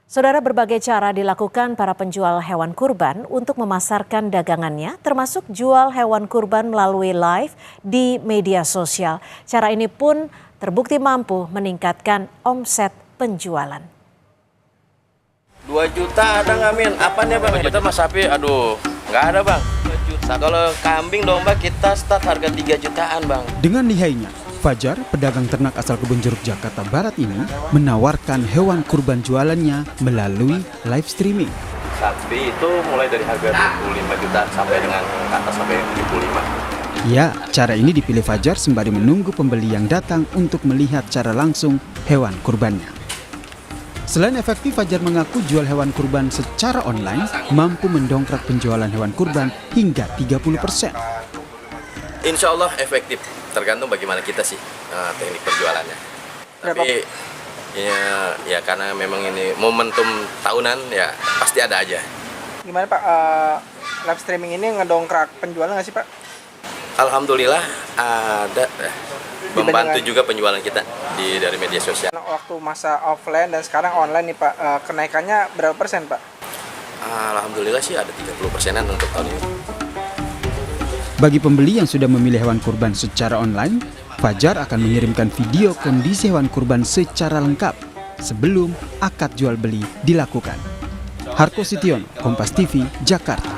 Saudara, berbagai cara dilakukan para penjual hewan kurban untuk memasarkan dagangannya, termasuk jual hewan kurban melalui live di media sosial. Cara ini pun terbukti mampu meningkatkan omset penjualan. 2 juta ada nggak, Min? Apanya, Bang? 2 juta mas sapi, aduh, nggak ada, Bang. 2 juta. Kalau kambing domba kita start harga 3 jutaan, Bang. Dengan lihainya, Fajar, pedagang ternak asal Kebun Jeruk, Jakarta Barat ini menawarkan hewan kurban jualannya melalui live streaming. Sapi itu mulai dari harga 25 jutaan sampai dengan ke atas sampai 75. Ya, cara ini dipilih Fajar sembari menunggu pembeli yang datang untuk melihat secara langsung hewan kurbannya. Selain efektif, Fajar mengaku jual hewan kurban secara online mampu mendongkrak penjualan hewan kurban hingga 30%. Insya Allah efektif, tergantung bagaimana kita sih teknik perjualannya. Tapi ya karena memang ini momentum tahunan, ya pasti ada aja. Gimana Pak, live streaming ini ngedongkrak penjualan nggak sih Pak? Alhamdulillah ada, membantu juga penjualan kita dari media sosial. Waktu masa offline dan sekarang online nih Pak, kenaikannya berapa persen Pak? Alhamdulillah sih ada 30%-an untuk tahun ini. Bagi pembeli yang sudah memilih hewan kurban secara online, Fajar akan mengirimkan video kondisi hewan kurban secara lengkap sebelum akad jual beli dilakukan. Harko Sitiono, Kompas TV, Jakarta.